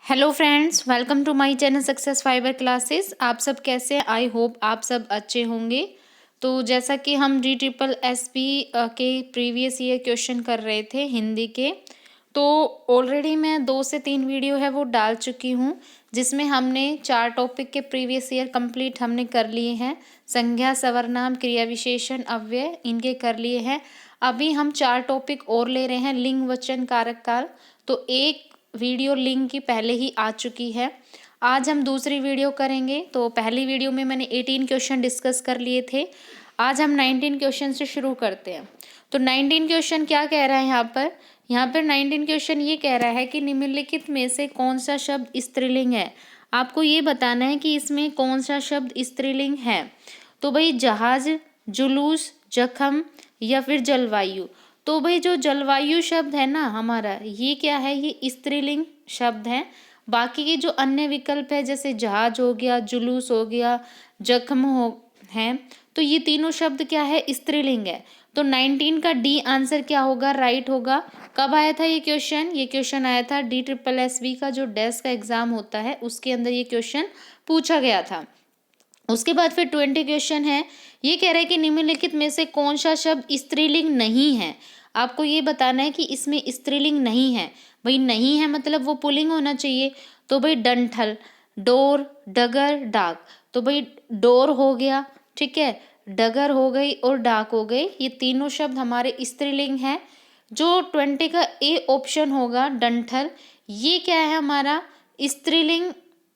Hello friends, welcome to my channel success fibre classes. आप सब कैसे हैं? आई होप आप सब अच्छे होंगे। तो जैसा कि हम DSSB के प्रीवियस ईयर क्वेश्चन कर रहे थे हिंदी के, तो ऑलरेडी मैं 2 से 3 वीडियो है वो डाल चुकी हूँ, जिसमें हमने 4 टॉपिक के प्रीवियस ईयर कंप्लीट हमने कर लिए हैं। संज्ञा, सर्वनाम, क्रिया विशेषण, अव्यय इनके कर लिए हैं। अभी हम 4 टॉपिक और ले रहे हैं, लिंग, वचन, कारक, काल। तो एक वीडियो लिंक की पहले ही आ चुकी है। आज हम दूसरी वीडियो करेंगे। तो पहली वीडियो में मैंने 18 क्वेश्चन डिस्कस कर लिए थे। आज हम 19 क्वेश्चन से शुरू करते हैं। तो 19 क्वेश्चन क्या कह रहा है यहाँ पर 19 क्वेश्चन ये कह रहा है कि निम्नलिखित में से कौन सा शब्द स्त्रीलिंग है। आपको ये बताना है कि इसमें कौन सा शब्द स्त्रीलिंग है। तो भाई जहाज, जुलूस, जख्म या फिर जलवायु। तो भाई जो जलवायु शब्द है ना हमारा, ये क्या है, ये स्त्रीलिंग शब्द है। बाकी के जो अन्य विकल्प है जैसे जहाज हो गया, जुलूस हो गया, जख्म हो है, तो ये तीनों शब्द क्या है, स्त्रीलिंग है। तो 19 का डी आंसर क्या होगा, राइट होगा। कब आया था ये क्वेश्चन? ये क्वेश्चन आया था DSSB का जो डेस्क का एग्जाम होता है उसके अंदर ये क्वेश्चन पूछा गया था। उसके बाद फिर 20 क्वेश्चन है। ये कह रहा है कि निम्नलिखित में से कौन सा शब्द स्त्रीलिंग नहीं है। आपको ये बताना है कि इसमें स्त्रीलिंग नहीं है। भाई नहीं है मतलब वो पुल्लिंग होना चाहिए। तो भाई डंठल, डोर, डगर, डाक। तो भाई डोर हो गया, ठीक है, डगर हो गई और डाक हो गई, ये तीनों शब्द हमारे स्त्रीलिंग है। जो 20 का ए ऑप्शन होगा डंठल, ये क्या है हमारा, स्त्रीलिंग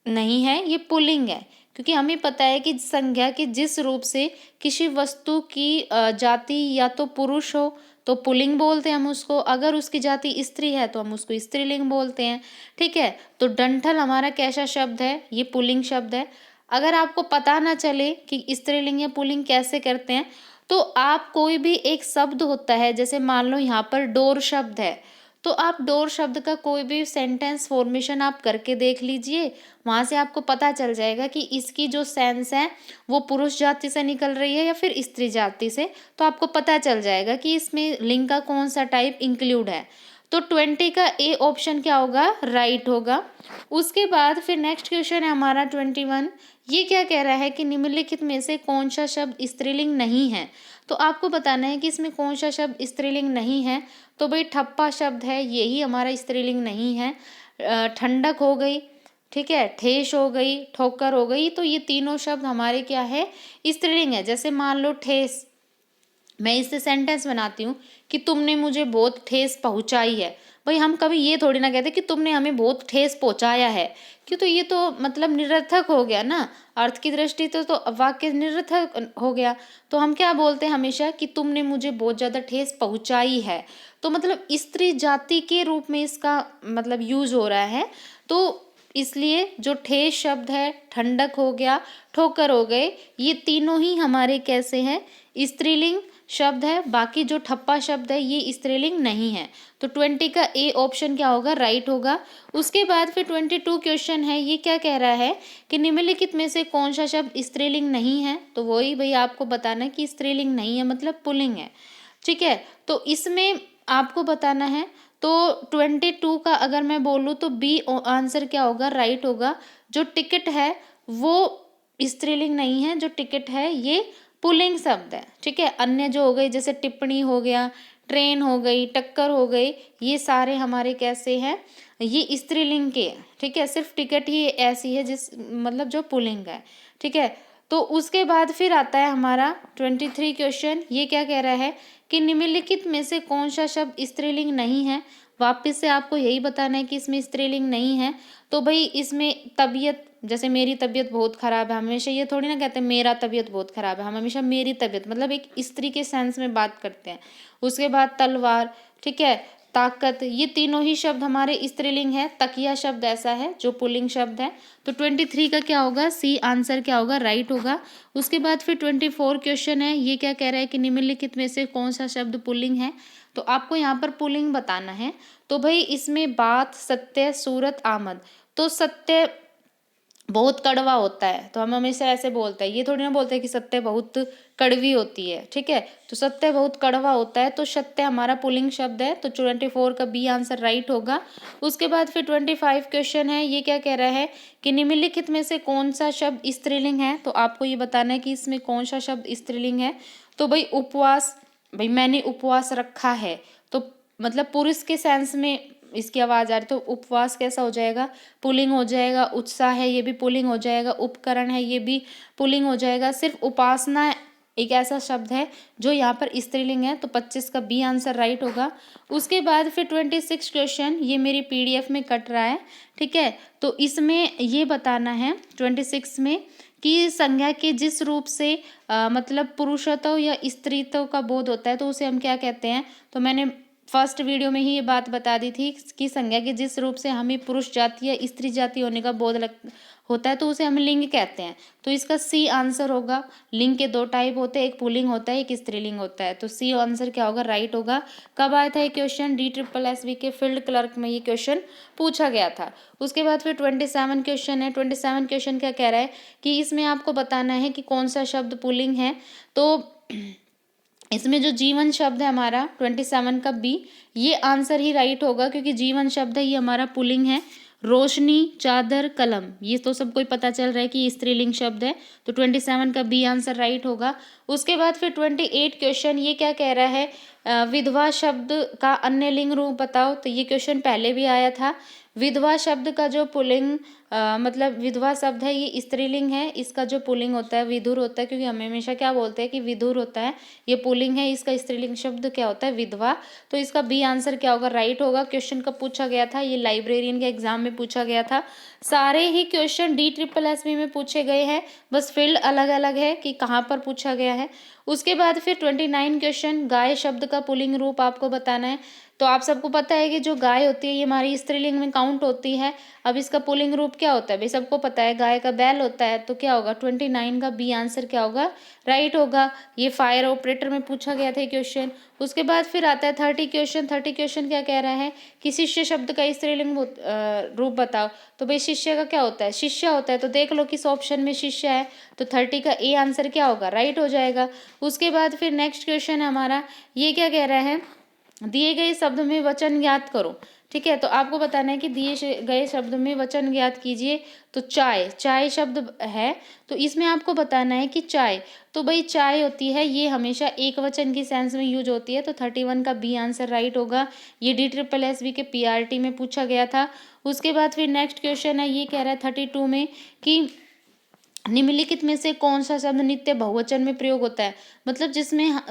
नहीं है, ये पुल्लिंग है। क्योंकि हमें पता है कि संज्ञा के जिस रूप से किसी वस्तु की जाति या तो पुरुष हो तो पुल्लिंग बोलते हैं हम उसको, अगर उसकी जाति स्त्री है तो हम उसको स्त्रीलिंग बोलते हैं। ठीक है, तो डंठल हमारा कैसा शब्द है, ये पुल्लिंग शब्द है। अगर आपको पता ना चले कि स्त्रीलिंग या पुल्लिंग कैसे करते हैं, तो आप कोई भी एक शब्द होता है, जैसे मान लो यहाँ पर डोर शब्द है, तो आप डोर शब्द का कोई भी सेंटेंस फॉर्मेशन आप करके देख लीजिए। वहाँ से आपको पता चल जाएगा कि इसकी जो सेंस है वो पुरुष जाति से निकल रही है या फिर स्त्री जाति से। तो आपको पता चल जाएगा कि इसमें लिंग का कौन सा टाइप इंक्लूड है। तो 20 का ए ऑप्शन क्या होगा, राइट होगा। उसके बाद फिर नेक्स्ट क्वेश्चन है हमारा 21। ये क्या कह रहा है कि निम्नलिखित में से कौन सा शब्द स्त्रीलिंग नहीं है। तो आपको बताना है कि इसमें कौन सा शब्द स्त्रीलिंग नहीं है। तो भाई ठप्पा शब्द है, यही हमारा स्त्रीलिंग नहीं है। ठंडक हो गई, ठीक है, ठेस हो गई, ठोकर हो गई, तो ये तीनों शब्द हमारे क्या है, स्त्रीलिंग है। जैसे मान लो ठेस, मैं इससे सेंटेंस बनाती हूँ कि तुमने मुझे बहुत ठेस पहुँचाई है। भाई हम कभी ये थोड़ी ना कहते कि तुमने हमें बहुत ठेस पहुँचाया है, क्यों, तो ये तो मतलब निरर्थक हो गया ना, अर्थ की दृष्टि तो वाक्य निरर्थक हो गया। तो हम क्या बोलते हैं हमेशा कि तुमने मुझे बहुत ज़्यादा ठेस पहुँचाई है, तो मतलब स्त्री जाति के रूप में इसका मतलब यूज हो रहा है। तो इसलिए जो ठेस शब्द है, ठंडक हो गया, ठोकर हो गए, ये तीनों ही हमारे कैसे हैं, स्त्रीलिंग शब्द है। बाकी जो ठप्पा शब्द है ये स्त्रीलिंग नहीं है। तो 20 का ए ऑप्शन क्या होगा, राइट होगा। उसके बाद फिर 22 क्वेश्चन है। ये क्या कह रहा है कि निम्नलिखित में से कौन सा शब्द स्त्रीलिंग नहीं है। तो वही भाई आपको बताना है कि स्त्रीलिंग नहीं है मतलब पुल्लिंग है। ठीक है, तो इसमें आपको बताना है। तो 22 का अगर मैं बोलूँ तो बी आंसर क्या होगा, राइट होगा। जो टिकट है वो स्त्रीलिंग नहीं है, जो टिकट है ये पुल्लिंग शब्द है। ठीक है, अन्य जो हो गए जैसे टिप्पणी हो गया, ट्रेन हो गई, टक्कर हो गई, ये सारे हमारे कैसे हैं, ये स्त्रीलिंग के हैं। ठीक है, सिर्फ टिकट ही ऐसी है जिस मतलब जो पुल्लिंग है। ठीक है, तो उसके बाद फिर आता है हमारा 23 क्वेश्चन। ये क्या कह रहा है कि निम्नलिखित में से कौन सा शब्द स्त्रीलिंग नहीं है। वापस से आपको यही बताना है कि इसमें स्त्रीलिंग नहीं है। तो भाई इसमें तबीयत, जैसे मेरी तबीयत बहुत ख़राब है, हमेशा ये थोड़ी ना कहते हैं मेरा तबीयत बहुत ख़राब है, हम हमेशा मेरी तबीयत मतलब एक स्त्री के सेंस में बात करते हैं। उसके बाद तलवार, ठीक है, ताकत, ये तीनों ही शब्द हमारे स्त्रीलिंग है। तकिया शब्द ऐसा है जो पुल्लिंग शब्द है। तो 23 का क्या होगा, सी आंसर क्या होगा, राइट होगा। उसके बाद फिर 24 क्वेश्चन है। ये क्या कह रहा है कि निम्नलिखित में से कौन सा शब्द पुल्लिंग है। तो आपको यहाँ पर पुल्लिंग बताना है। तो भाई इसमें बात, सत्य, सूरत, आमद। तो सत्य बहुत कड़वा होता है, तो हम हमेशा ऐसे बोलते हैं, ये थोड़ी ना बोलते हैं कि सत्य बहुत कड़वी होती है, ठीक है। तो सत्य बहुत कड़वा होता है, तो सत्य हमारा पुल्लिंग शब्द है, तो 24 का बी आंसर राइट होगा। उसके बाद फिर 25 क्वेश्चन है, ये क्या कह रहा है कि निम्नलिखित में से कौन सा शब्द स्त्रीलिंग है, तो आपको ये बताना है कि इसमें कौन सा शब्द स्त्रीलिंग है। तो भाई उपवास, भाई मैंने उपवास रखा है, तो मतलब पुरुष के सेंस में इसकी आवाज आ रही, तो उपवास कैसा हो जाएगा, पुल्लिंग हो जाएगा। उत्साह है, ये भी पुल्लिंग हो जाएगा। उपकरण है, ये भी पुल्लिंग हो जाएगा। सिर्फ उपासना एक ऐसा शब्द है जो यहाँ पर स्त्रीलिंग है, तो 25 का बी आंसर राइट होगा। उसके बाद फिर 26 क्वेश्चन, ये मेरी पीडीएफ में कट रहा है, ठीक है। तो इसमें ये बताना है 26 में कि संज्ञा के जिस रूप से मतलब पुरुषत्व या स्त्रीत्व का बोध होता है, तो उसे हम क्या कहते हैं। तो मैंने फर्स्ट वीडियो में ही ये बात बता दी थी कि संज्ञा के जिस रूप से हमें पुरुष जाति या स्त्री जाति होने का बोध होता है, तो उसे हम लिंग कहते हैं। तो इसका सी आंसर होगा। लिंग के दो टाइप होते हैं, एक पुल्लिंग होता है, एक स्त्रीलिंग होता है। तो सी आंसर क्या होगा, राइट होगा। कब आया था ये क्वेश्चन, DSSB के फील्ड क्लर्क में ये क्वेश्चन पूछा गया था। उसके बाद फिर 27 क्वेश्चन है। 27 क्वेश्चन क्या कह रहा है कि इसमें आपको बताना है कि कौन सा शब्द पुल्लिंग है। तो इसमें जो जीवन शब्द है हमारा 27 का बी, ये आंसर ही राइट होगा, क्योंकि जीवन शब्द है, ये हमारा पुल्लिंग है। रोशनी, चादर, कलम, ये तो सबको ही पता चल रहा है कि ये स्त्रीलिंग शब्द है, तो 27 का बी आंसर राइट होगा। उसके बाद फिर 28 क्वेश्चन, ये क्या कह रहा है विधवा शब्द का अन्य लिंग रूप बताओ। तो ये क्वेश्चन पहले भी आया था। विधवा शब्द का जो पुल्लिंग मतलब विधवा शब्द है, ये स्त्रीलिंग है। इसका जो पुल्लिंग होता है विधुर होता है, क्योंकि हम हमेशा क्या बोलते हैं कि विधुर होता है, ये पुल्लिंग है। इसका स्त्रीलिंग शब्द क्या होता है, विधवा। तो इसका बी आंसर क्या होगा, राइट होगा। क्वेश्चन कब पूछा गया था, ये लाइब्रेरियन के एग्जाम में पूछा गया था। सारे ही क्वेश्चन DSSB में पूछे गए हैं, बस फील्ड अलग अलग है कि कहाँ पर पूछा गया है। उसके बाद फिर 29 क्वेश्चन, गाय शब्द का पुल्लिंग रूप आपको बताना है। तो आप सबको पता है कि जो गाय होती है ये हमारी स्त्रीलिंग में काउंट होती है। अब इसका पुल्लिंग रूप क्या होता है, भाई सबको पता है, गाय का बैल होता है। तो क्या होगा, 29 का बी आंसर क्या होगा, राइट होगा। ये फायर ऑपरेटर में पूछा गया था क्वेश्चन। उसके बाद फिर आता है 30 क्वेश्चन। 30 क्वेश्चन क्या कह रहा है कि शिष्य शब्द का स्त्रीलिंग रूप बताओ। तो भाई शिष्य का क्या होता है, शिष्य होता है। तो देख लो किस ऑप्शन में शिष्य है, तो 30 का ए आंसर क्या होगा, राइट हो जाएगा। उसके बाद फिर नेक्स्ट क्वेश्चन है हमारा, ये क्या कह रहा है, दिए गए शब्द में वचन ज्ञात करो, ठीक है। तो आपको बताना है कि दिए गए शब्द में वचन ज्ञात कीजिए। तो चाय, चाय शब्द है, तो इसमें आपको बताना है कि चाय, तो भाई चाय होती है, ये हमेशा एक वचन की सेंस में यूज होती है। तो 31 का बी आंसर राइट होगा। ये DSSB के PRT में पूछा गया था। उसके बाद फिर नेक्स्ट क्वेश्चन है, ये कह रहा है 32 में कि निम्नलिखित में से कौन सा शब्द नित्य बहुवचन में प्रयोग होता है, मतलब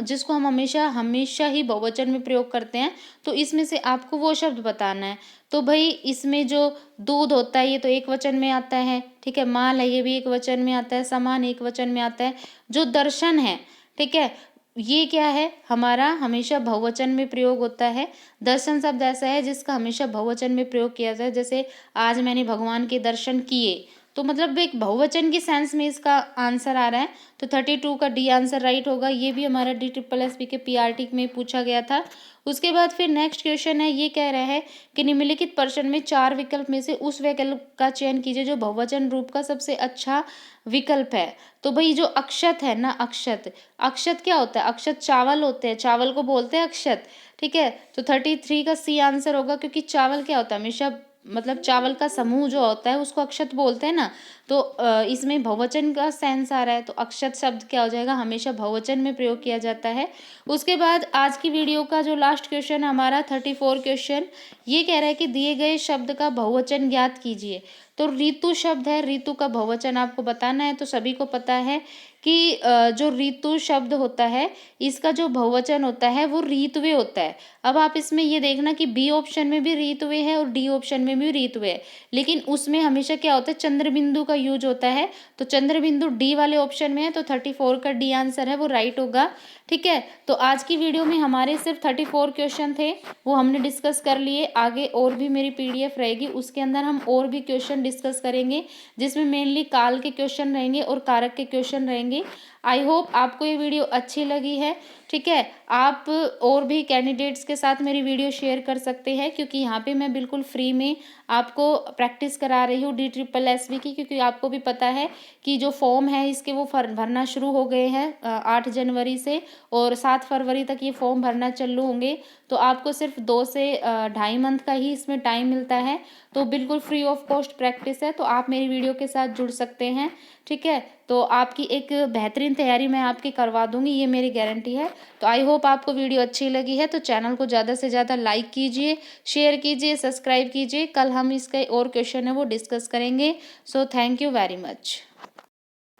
जिसको हम हमेशा हमेशा ही बहुवचन में प्रयोग करते हैं। तो इसमें से आपको वो शब्द बताना है। तो भाई इसमें जो दूध होता है, ये तो एक वचन में आता है, ठीक है। माल है, ये भी एक वचन में आता है। सामान एक वचन में आता है। जो दर्शन है, ठीक है, ये क्या है, हमारा हमेशा बहुवचन में प्रयोग होता है। दर्शन शब्द ऐसा है जिसका हमेशा बहुवचन में प्रयोग किया जाए, जैसे आज मैंने भगवान के दर्शन किए, तो मतलब एक बहुवचन की सेंस में इसका आंसर आ रहा है। तो 32 का डी आंसर राइट होगा। ये भी हमारा DSSB के PRT में पूछा गया था। उसके बाद फिर नेक्स्ट क्वेश्चन है, ये कह रहा है कि निम्नलिखित प्रश्न में 4 विकल्प में से उस विकल्प का चयन कीजिए जो बहुवचन रूप का सबसे अच्छा विकल्प है। तो भाई जो अक्षत है ना, अक्षत, अक्षत क्या होता है, अक्षत चावल होते हैं, चावल को बोलते हैं अक्षत, ठीक है। तो 33 का सी आंसर होगा, क्योंकि चावल क्या होता है, हमेशा मतलब चावल का समूह जो होता है उसको अक्षत बोलते हैं ना। तो इसमें बहुवचन का सेंस आ रहा है, तो अक्षत शब्द क्या हो जाएगा, हमेशा बहुवचन में प्रयोग किया जाता है। उसके बाद आज की वीडियो का जो लास्ट क्वेश्चन है हमारा 34 क्वेश्चन, ये कह रहा है कि दिए गए शब्द का बहुवचन ज्ञात कीजिए। तो ऋतु शब्द है, ऋतु का बहुवचन आपको बताना है। तो सभी को पता है कि जो ऋतु शब्द होता है, इसका जो बहुवचन होता है वो ऋतुवे होता है। अब आप इसमें ये देखना कि बी ऑप्शन में भी ऋतुवे है और डी ऑप्शन में भी ऋतुवे है, लेकिन उसमें हमेशा क्या होता है, चंद्रबिंदु का यूज होता है। तो चंद्रबिंदु डी वाले ऑप्शन में है, तो 34 का डी आंसर है वो राइट होगा, ठीक है। तो आज की वीडियो में हमारे सिर्फ 34 क्वेश्चन थे, वो हमने डिस्कस कर लिए। आगे और भी मेरी PDF रहेगी, उसके अंदर हम और भी क्वेश्चन डिस्कस करेंगे, जिसमें मेनली काल के क्वेश्चन रहेंगे और कारक के क्वेश्चन रहेंगे। आई होप आपको ये वीडियो अच्छी लगी है, ठीक है। आप और भी कैंडिडेट्स के साथ मेरी वीडियो शेयर कर सकते हैं, क्योंकि यहाँ पे मैं बिल्कुल फ्री में आपको प्रैक्टिस करा रही हूँ DSSB की, क्योंकि आपको भी पता है कि जो फॉर्म है इसके वो भरना शुरू हो गए हैं 8 जनवरी से, और 7 फरवरी तक ये फॉर्म भरना चालू होंगे। तो आपको सिर्फ 2 से 2.5 मंथ का ही इसमें टाइम मिलता है, तो बिल्कुल फ्री ऑफ कॉस्ट प्रैक्टिस है। तो आप मेरी वीडियो के साथ जुड़ सकते हैं, ठीक है। तो आपकी एक बेहतरीन तैयारी मैं आपकी करवा दूंगी, ये मेरी गारंटी है। तो आई होप आपको वीडियो अच्छी लगी है, तो चैनल को ज़्यादा से ज़्यादा लाइक कीजिए, शेयर कीजिए, सब्सक्राइब कीजिए। कल हम इसका और क्वेश्चन है वो डिस्कस करेंगे। So thank you very much.